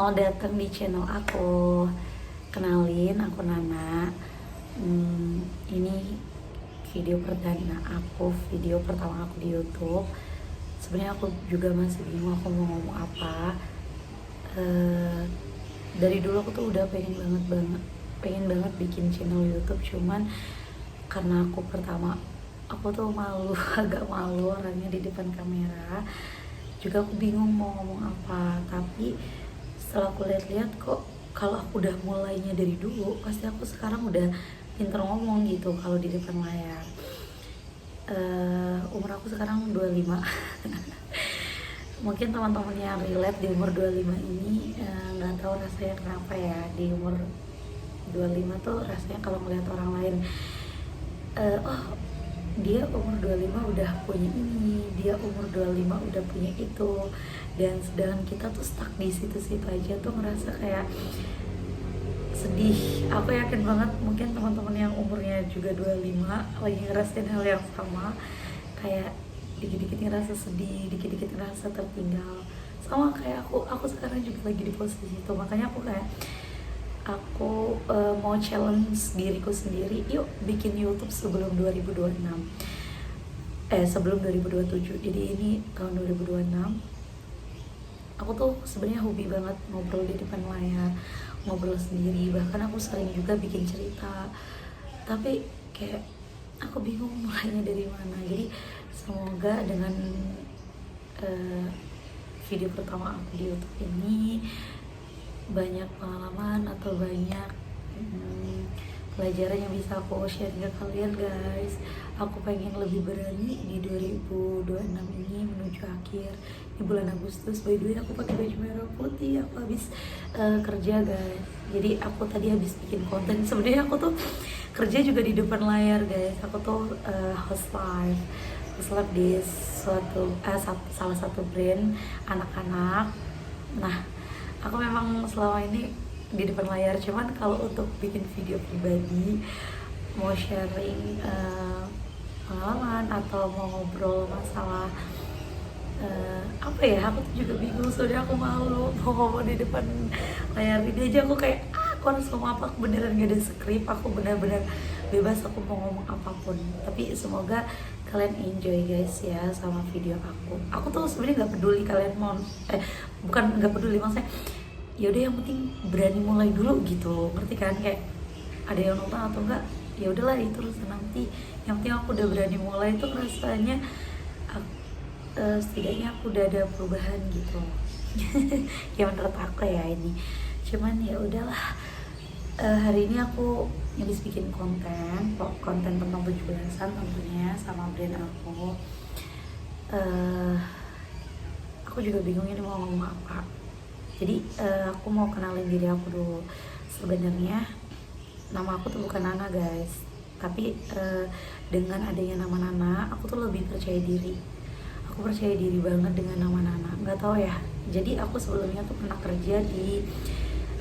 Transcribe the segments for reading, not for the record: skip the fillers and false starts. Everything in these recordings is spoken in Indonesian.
Selamat datang di channel aku. Kenalin, aku Nana. Ini video perdana aku, video pertama aku di YouTube. Sebenarnya aku juga masih bingung aku mau ngomong apa. Dari dulu aku tuh udah pengen banget bikin channel YouTube, cuman karena aku tuh malu, agak malu orangnya di depan kamera. Juga aku bingung mau ngomong apa, tapi setelah aku lihat-lihat kok kalau aku udah mulainya dari dulu, pasti aku sekarang udah pinter ngomong gitu kalau di depan layar. Umur aku sekarang 25. Mungkin teman-teman yang relate di umur 25 ini nggak tahu rasanya kenapa ya, di umur 25 tuh rasanya kalau melihat orang lain, oh dia umur 25 udah punya ini, dia umur 25 udah punya itu, dan sedangkan kita tuh stuck di situ-situ aja, tuh ngerasa kayak sedih. Aku yakin banget mungkin teman-teman yang umurnya juga 25 lagi ngerasain hal yang sama, kayak dikit-dikit ngerasa sedih, dikit-dikit ngerasa tertinggal, sama kayak aku sekarang juga lagi di posisi itu. Makanya aku mau challenge diriku sendiri, yuk bikin YouTube sebelum 2026, sebelum 2027. Jadi ini tahun 2026. Aku tuh sebenarnya hobi banget ngobrol di depan layar, ngobrol sendiri, bahkan aku sering juga bikin cerita, tapi kayak aku bingung mulainya dari mana. Jadi semoga dengan video pertama aku di YouTube ini banyak pengalaman atau banyak pelajaran yang bisa aku share ke kalian, guys. Aku pengen lebih berani di 2026 ini menuju akhir, di bulan Agustus. By the way, aku pakai baju merah putih, aku habis kerja, guys. Jadi aku tadi habis bikin konten. Sebenarnya aku tuh kerja juga di depan layar, guys. Aku tuh host live di salah satu brand anak-anak. Nah, aku memang selama ini di depan layar, cuman kalau untuk bikin video pribadi, mau sharing pengalaman atau mau ngobrol masalah apa ya, aku tuh juga bingung. Soalnya aku malu mau ngomong di depan layar ini aja, aku kayak aku harus ngomong apa. Aku beneran gak ada skrip, aku bener-bener bebas aku mau ngomong apapun. Tapi semoga kalian enjoy, guys, ya, sama video aku tuh sebenarnya nggak peduli kalian mau bukan nggak peduli, maksudnya yaudah yang penting berani mulai dulu gitu, ngerti kan? Kayak ada yang nonton atau enggak, ya udahlah itu urusan nanti, yang penting aku udah berani mulai. Itu rasanya setidaknya aku udah ada perubahan gitu. Ya menurut aku ya ini, cuman ya udahlah. Hari ini aku habis bikin konten tentang 17-an tentunya sama brand aku. Aku juga bingung ini mau ngomong apa. Jadi aku mau kenalin diri aku dulu. Sebenarnya nama aku tuh bukan Nana, guys. Tapi dengan adanya nama Nana, aku tuh lebih percaya diri. Aku percaya diri banget dengan nama Nana. Nggak tahu ya. Jadi aku sebelumnya tuh pernah kerja di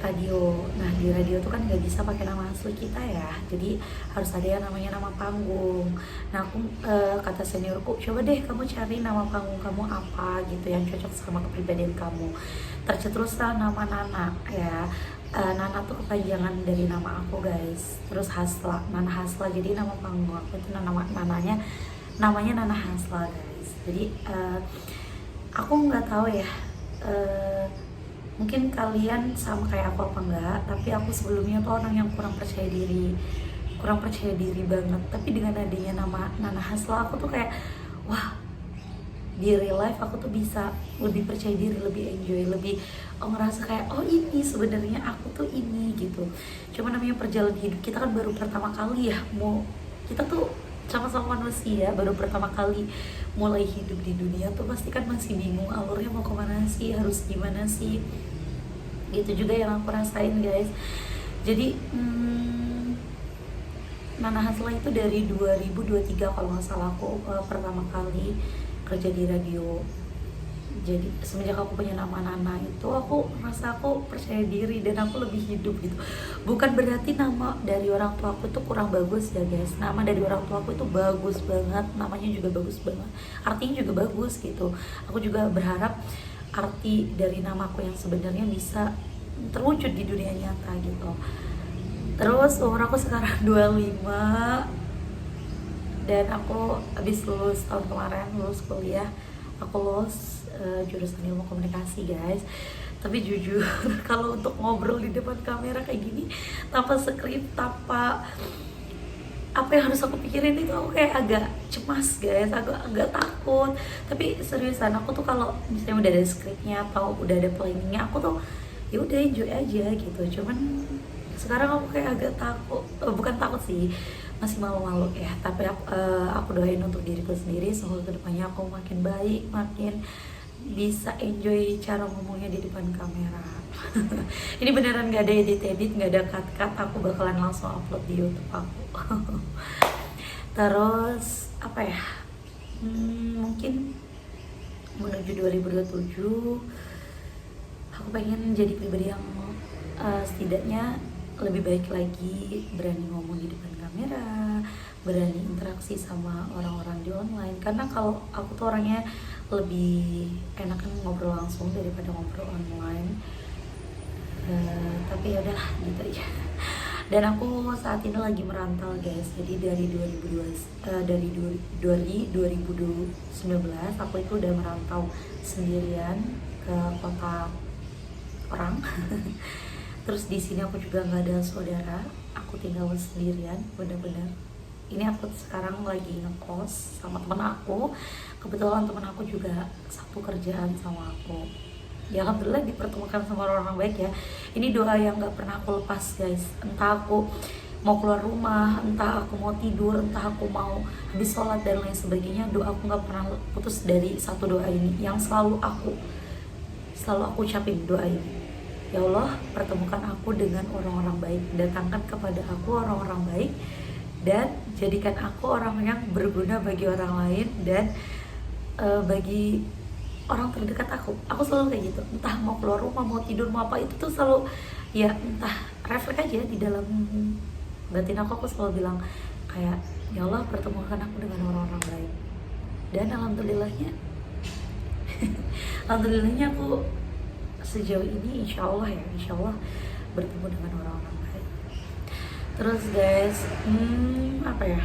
radio. Nah, di radio tuh kan nggak bisa pakai nama asli kita ya. Jadi harus ada yang namanya nama panggung. Nah, aku kata seniorku, coba deh kamu cari nama panggung kamu apa gitu yang cocok sama kepribadian kamu. Tercetuslah nama Nana ya. Nana tuh kepanjangan dari nama aku, guys. Terus Hasla, Nana Hasla. Jadi nama panggung aku itu namanya Nana Hasla, guys. Jadi aku nggak tahu ya. Mungkin kalian sama kayak aku apa enggak, tapi aku sebelumnya tuh orang yang kurang percaya diri banget. Tapi dengan adanya nama Nana Hasla, aku tuh kayak wah, di real life aku tuh bisa lebih percaya diri, lebih enjoy, lebih ngerasa kayak oh ini sebenarnya aku tuh ini gitu. Cuma namanya perjalanan hidup kita kan baru pertama kali ya, kita tuh sama-sama manusia baru pertama kali mulai hidup di dunia tuh pasti kan masih bingung alurnya mau kemana sih, harus gimana sih. Gitu juga yang aku rasain, guys. Jadi Nana Hasla itu dari 2023 kalau nggak salah aku pertama kali kerja di radio. Jadi semenjak aku punya nama Nana itu, aku merasa aku percaya diri dan aku lebih hidup gitu. Bukan berarti nama dari orang tua aku itu kurang bagus ya, guys. Nama dari orang tua aku itu bagus banget, namanya juga bagus banget, artinya juga bagus gitu. Aku juga berharap arti dari namaku yang sebenarnya bisa terwujud di dunia nyata gitu. Terus umur aku sekarang 25 dan aku habis lulus tahun kemarin, lulus kuliah. Aku lulus jurusan ilmu komunikasi guys. Tapi jujur kalau untuk ngobrol di depan kamera kayak gini tanpa skrip, tanpa apa yang harus aku pikirin itu, aku kayak agak cemas guys, agak takut. Tapi seriusan aku tuh kalau misalnya udah ada skripnya atau udah ada planningnya, aku tuh ya udah enjoy aja gitu. Cuman sekarang aku kayak agak takut, bukan takut sih, masih malu-malu ya. Tapi aku doain untuk diriku sendiri, semoga kedepannya aku makin baik, makin bisa enjoy cara ngomongnya di depan kamera. Ini beneran gak ada edit-edit, gak ada cut-cut, aku bakalan langsung upload di YouTube aku. Terus apa ya, mungkin menuju 2027 aku pengen jadi pribadi yang setidaknya lebih baik lagi, berani ngomong di depan kamera, berani interaksi sama orang-orang di online. Karena kalau aku tuh orangnya lebih enakan ngobrol langsung daripada ngobrol online. Tapi ya udahlah gitu ya. Dan aku saat ini lagi merantau guys. Jadi dari 2019 aku itu udah merantau sendirian ke kota orang. Terus di sini aku juga nggak ada saudara, aku tinggal sendirian, bener-bener. Ini aku sekarang lagi ngekos sama temen aku. Kebetulan temen aku juga satu kerjaan sama aku. Ya alhamdulillah dipertemukan sama orang-orang baik ya. Ini doa yang nggak pernah aku lepas guys. Entah aku mau keluar rumah, entah aku mau tidur, entah aku mau habis sholat dan lain sebagainya, doa aku nggak pernah putus dari satu doa ini yang selalu aku ucapin doa ini. Ya Allah, pertemukan aku dengan orang-orang baik, datangkan kepada aku orang-orang baik, dan jadikan aku orang yang berguna bagi orang lain dan bagi orang terdekat aku. Aku selalu kayak gitu, entah mau keluar rumah, mau tidur, mau apa, itu tuh selalu ya entah refleks aja di dalam batin aku selalu bilang kayak, ya Allah pertemukan aku dengan orang-orang baik. Dan alhamdulillahnya aku sejauh ini insya Allah bertemu dengan orang-orang baik. Terus guys, apa ya,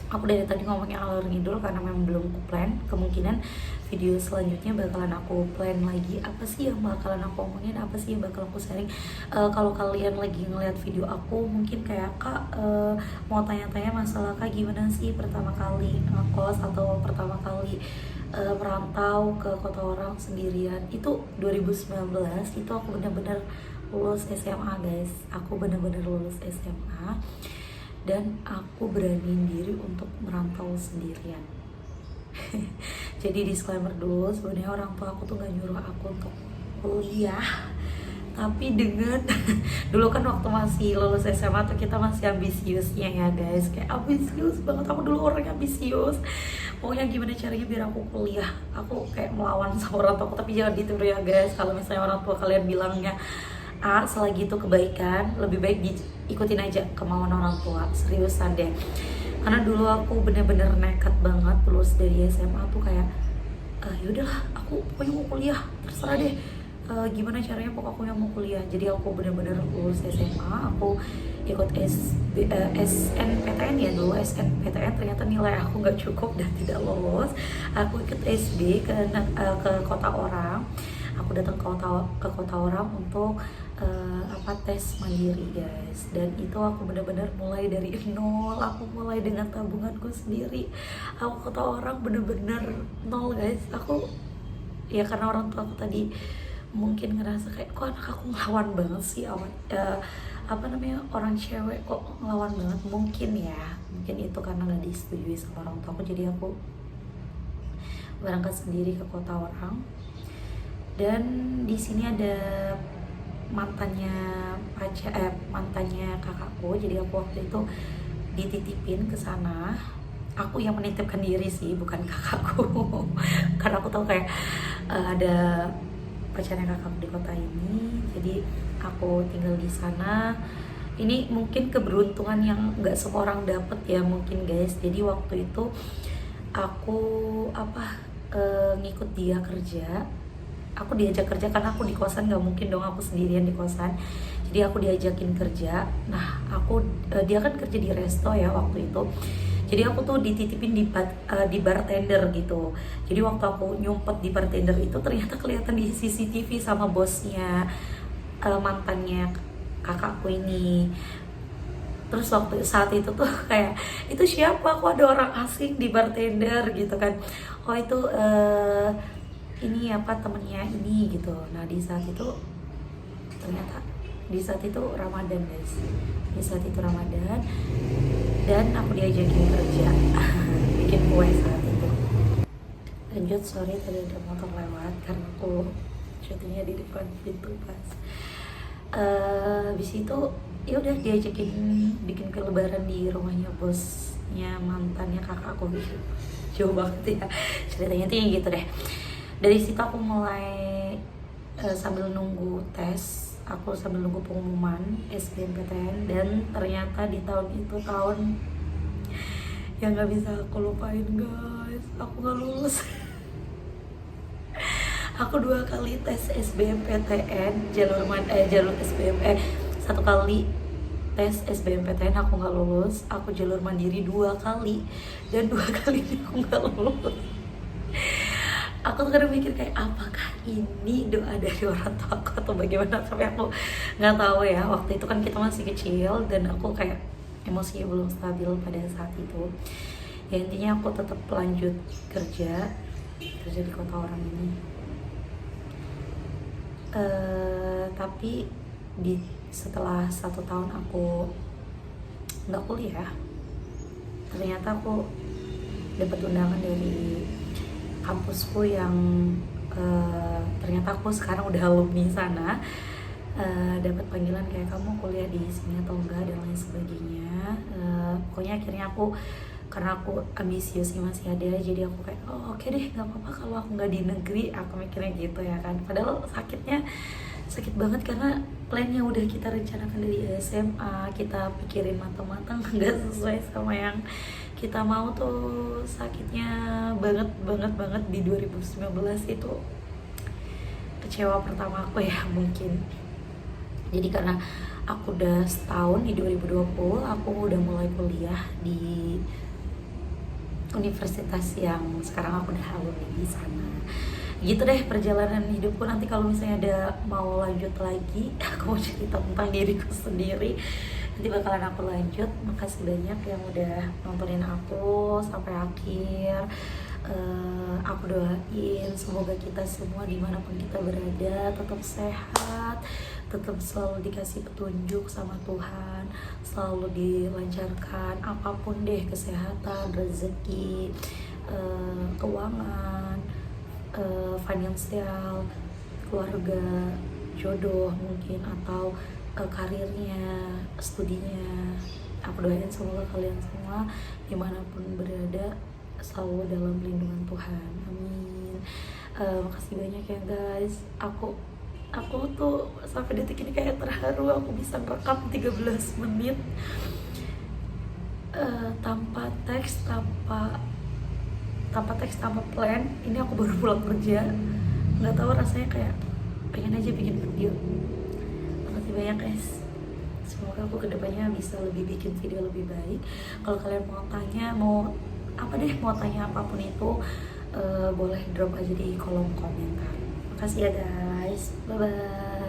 aku dari tadi ngomongnya alur ngidul karena memang belum aku plan. Kemungkinan video selanjutnya bakalan aku plan lagi, apa sih yang bakalan aku omongin, apa sih yang bakal aku sharing. Kalau kalian lagi ngeliat video aku mungkin kayak, Kak mau tanya-tanya masalah Kak gimana sih pertama kali ngekos atau pertama kali merantau ke kota orang sendirian. Itu 2019 itu aku bener-bener lulus SMA guys. Aku bener-bener lulus SMA dan aku beraniin diri untuk merantau sendirian. Jadi disclaimer dulu, sebenarnya orang tua aku tuh gak nyuruh aku untuk kuliah, tapi dengan dulu kan waktu masih lulus SMA tuh kita masih ambisiusnya ya guys, kayak ambisius banget. Aku dulu orangnya ambisius, pokoknya gimana caranya biar aku kuliah. Aku kayak melawan sama orang tua aku, tapi jangan ditiru ya guys. Kalau misalnya orang tua kalian bilangnya A, selagi itu kebaikan, lebih baik diikutin aja kemauan orang tua, seriusan deh. Karena dulu aku bener-bener nekat banget lulus dari SMA tuh kayak, yaudahlah aku pokoknya mau kuliah, terserah deh gimana caranya, pokoknya aku yang mau kuliah. Jadi aku bener-bener lulus SMA, aku ikut SNPTN ya dulu, SNPTN, ternyata nilai aku nggak cukup dan tidak lolos. Aku ikut SB ke kota orang. Aku datang ke kota orang untuk tes mandiri guys. Dan itu aku benar-benar mulai dari nol. Aku mulai dengan tabunganku sendiri. Aku kota orang benar-benar nol guys. Aku ya karena orang tua aku tadi mungkin ngerasa kayak, kok anak aku ngelawan banget sih, orang cewek kok ngelawan banget. Mungkin itu karena nggak disetujui sama orang tua aku. Jadi aku berangkat sendiri ke kota orang. Dan di sini ada mantannya kakakku. Jadi aku waktu itu dititipin ke sana. Aku yang menitipkan diri sih, bukan kakakku. Karena aku tahu kayak ada pacarnya kakakku di kota ini. Jadi aku tinggal di sana. Ini mungkin keberuntungan yang nggak semua orang dapet ya mungkin guys. Jadi waktu itu aku ngikut dia kerja. aku diajak kerja karena aku di kosan, nggak mungkin dong aku sendirian di kosan. Jadi aku diajakin kerja. Nah dia kan kerja di resto ya waktu itu. Jadi aku tuh dititipin di bartender gitu. Jadi waktu aku nyumpet di bartender itu ternyata kelihatan di CCTV sama bosnya, mantannya kakakku ini. Terus waktu saat itu tuh kayak, itu siapa, kok ada orang asing di bartender gitu kan. Oh itu ini apa, temennya ini gitu. Nah di saat itu ternyata Ramadan guys. Di saat itu Ramadan dan aku diajakin kerja bikin kue saat itu. Lanjut, sorry tadi ada motor lewat karena aku syutingnya di depan pintu pas. Habis itu ya udah diajakin bikin kue lebaran di rumahnya bosnya mantannya kakakku gitu. Jauh banget ya ceritanya tuh gitu deh. Dari situ aku mulai sambil nunggu tes, aku sambil nunggu pengumuman SBMPTN, dan ternyata di tahun itu tahun yang nggak bisa aku lupain guys, aku nggak lulus. Aku 2 kali tes SBMPTN jalur SBM, 1 kali tes SBMPTN aku nggak lulus. Aku jalur mandiri 2 kali dan 2 kali aku nggak lulus. Aku tuh kadang mikir kayak, apakah ini doa dari orang tua aku atau bagaimana, tapi aku nggak tahu ya. Waktu itu kan kita masih kecil dan aku kayak emosinya belum stabil pada saat itu. Ya intinya aku tetap lanjut kerja di kota orang ini. Tapi setelah 1 tahun aku nggak kuliah, ternyata aku dapat undangan dari kampusku yang ternyata aku sekarang udah alumni sana. Dapat panggilan kayak, kamu kuliah di sini atau enggak dan lain sebagainya. Pokoknya akhirnya aku, karena aku ambisiusnya masih ada, jadi aku kayak oke deh, nggak apa-apa kalau aku nggak di negeri. Aku mikirnya gitu ya kan, padahal sakit banget karena plannya udah kita rencanakan dari SMA, kita pikirin matang-matang, nggak sesuai sama yang kita mau tuh. Sakitnya banget di 2019 itu, kecewa pertama aku ya mungkin. Jadi karena aku udah setahun di 2020, aku udah mulai kuliah di universitas yang sekarang aku udah alumni di sana. Gitu deh perjalanan hidupku. Nanti kalau misalnya ada mau lanjut lagi, aku mau cerita tentang diriku sendiri, nanti bakalan aku lanjut. Makasih banyak yang udah nontonin aku sampai akhir. Aku doain semoga kita semua dimanapun kita berada tetap sehat, tetap selalu dikasih petunjuk sama Tuhan, selalu dilancarkan apapun deh, kesehatan, rezeki, keuangan, finansial, keluarga, jodoh mungkin, atau karirnya, studinya. Aku doain semoga kalian semua dimanapun berada selalu dalam lindungan Tuhan, amin. Makasih banyak ya guys. Aku tuh sampai detik ini kayak terharu, aku bisa rekam 13 menit tanpa teks, tanpa plan. Ini aku baru pulang kerja, nggak tahu rasanya, kayak pengen aja bikin video. Makasih banyak guys. Semoga aku kedepannya bisa lebih bikin video lebih baik. Kalau kalian mau tanya, mau tanya apapun itu, boleh drop aja di kolom komentar. Makasih ya guys, bye bye.